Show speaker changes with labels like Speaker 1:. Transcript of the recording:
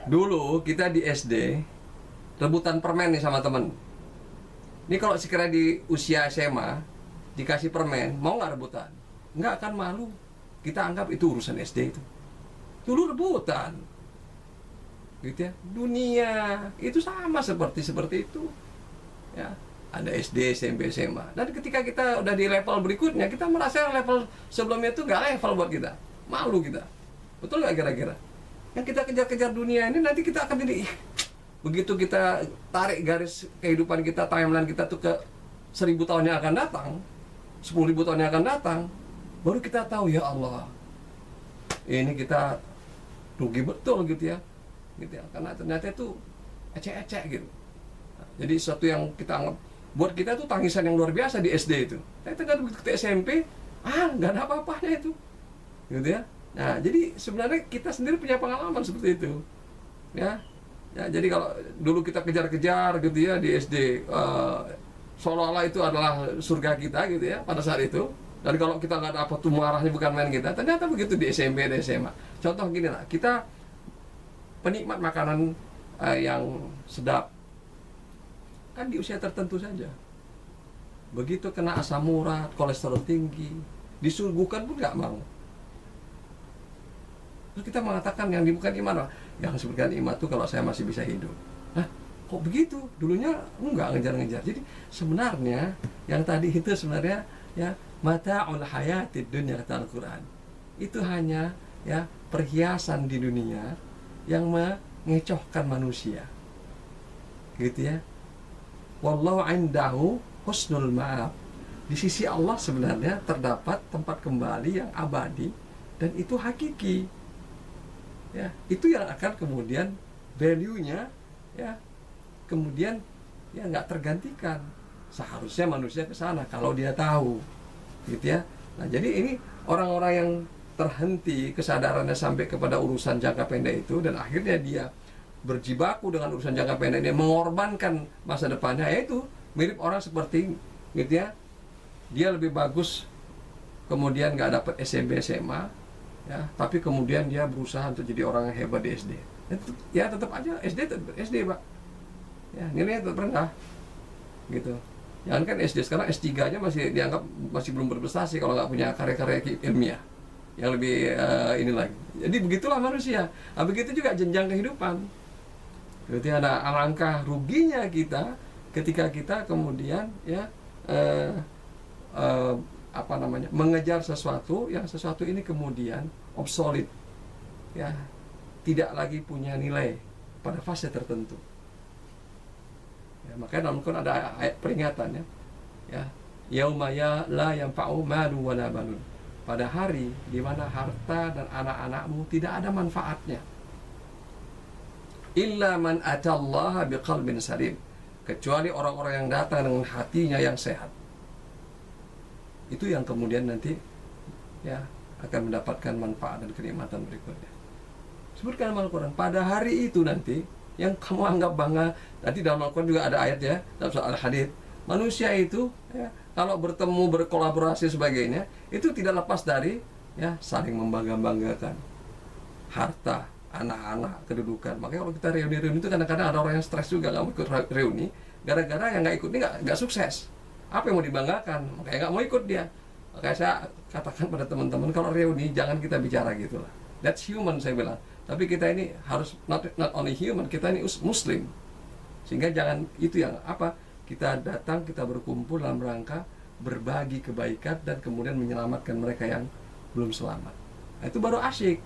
Speaker 1: Dulu kita di SD rebutan permen nih sama temen. Ini kalau sekira di usia SMA dikasih permen, mau nggak rebutan? Nggak, akan malu. Kita anggap itu urusan SD itu. Dulu rebutan, gitu ya. Dunia itu sama seperti itu, ya. Ada SD, SMP, SMA. Dan ketika kita udah di level berikutnya, kita merasa level sebelumnya itu nggak level buat kita, malu kita. Betul nggak kira-kira? Yang kita kejar-kejar dunia ini nanti kita akan jadi begitu kita tarik garis kehidupan kita, timeline kita tuh ke 1000 tahun yang akan datang, 10.000 tahun yang akan datang, baru kita tahu, ya Allah, ini kita rugi betul gitu ya, karena ternyata itu ecek-ecek gitu. Jadi sesuatu yang kita anggap buat kita tuh tangisan yang luar biasa di SD itu, ternyata begitu ke SMP, nggak ada apa-apanya itu, gitu ya. Nah, jadi sebenarnya kita sendiri punya pengalaman seperti itu, ya. Ya, jadi kalau dulu kita kejar-kejar gitu ya di SD, seolah-olah itu adalah surga kita gitu ya pada saat itu. Dan kalau kita nggak dapat tuh marahnya bukan main kita. Ternyata begitu di SMP dan SMA. Contoh gini lah, kita penikmat makanan yang sedap kan di usia tertentu saja. Begitu kena asam urat, kolesterol tinggi, disuguhkan pun nggak mau. Terus kita mengatakan yang bukan iman, yang disebutkan iman itu kalau saya masih bisa hidup. Nah, kok begitu? Dulunya enggak ngejar-ngejar. Jadi sebenarnya yang tadi itu sebenarnya ya mata'ul hayatid dunya kata Al-Qur'an. Itu hanya ya perhiasan di dunia yang mengecohkan manusia. Gitu ya. Wallahu indahu husnul ma'ab. Di sisi Allah sebenarnya terdapat tempat kembali yang abadi dan itu hakiki. Ya, itu yang akan kemudian value-nya ya kemudian ya nggak tergantikan. Seharusnya manusia ke sana kalau dia tahu, gitu ya. Nah, jadi ini orang-orang yang terhenti kesadarannya sampai kepada urusan jangka pendek itu dan akhirnya dia berjibaku dengan urusan jangka pendek, dia mengorbankan masa depannya, yaitu mirip orang seperti gitu ya. Dia lebih bagus kemudian nggak dapat SMP SMA ya, tapi kemudian dia berusaha untuk jadi orang yang hebat di SD. Ya tetap aja SD Pak. Ya, nilainya tetap rendah. Gitu. Jangan kan SD, sekarang S3 aja masih dianggap masih belum berprestasi kalau nggak punya karya-karya ilmiah yang lebih ini lagi. Jadi begitulah manusia. Nah, begitu juga jenjang kehidupan. Berarti ada alangkah ruginya kita ketika kita kemudian ya mengejar sesuatu yang sesuatu ini kemudian obsolete, ya, tidak lagi punya nilai pada fase tertentu. Ya, makanya dalam Al-Quran ada ayat peringatan ya, yauma ya la yanfa'u malu wala banun. Pada hari di mana harta dan anak-anakmu tidak ada manfaatnya. Illa man atallaha biqalbin salim. Kecuali orang-orang yang datang dengan hatinya yang sehat. Itu yang kemudian nanti ya akan mendapatkan manfaat dan kenikmatan berikutnya. Sebutkan dalam Al-Quran, pada hari itu nanti yang kamu anggap bangga. Nanti dalam Al-Quran juga ada ayat ya, dalam surah Al-Hadid, manusia itu ya, kalau bertemu, berkolaborasi sebagainya, itu tidak lepas dari ya saling membangga-banggakan harta, anak-anak, kedudukan. Makanya kalau kita reuni-reuni itu kadang-kadang ada orang yang stres juga nggak mau ikut reuni, gara-gara yang nggak ikut ini nggak sukses. Apa yang mau dibanggakan? Makanya nggak mau ikut dia. Makanya saya katakan pada teman-teman, kalau reuni jangan kita bicara gitulah. That's human, saya bilang. Tapi kita ini harus not only human, kita ini muslim. Sehingga jangan itu yang apa? Kita datang, kita berkumpul dalam rangka berbagi kebaikan dan kemudian menyelamatkan mereka yang belum selamat. Nah, itu baru asyik.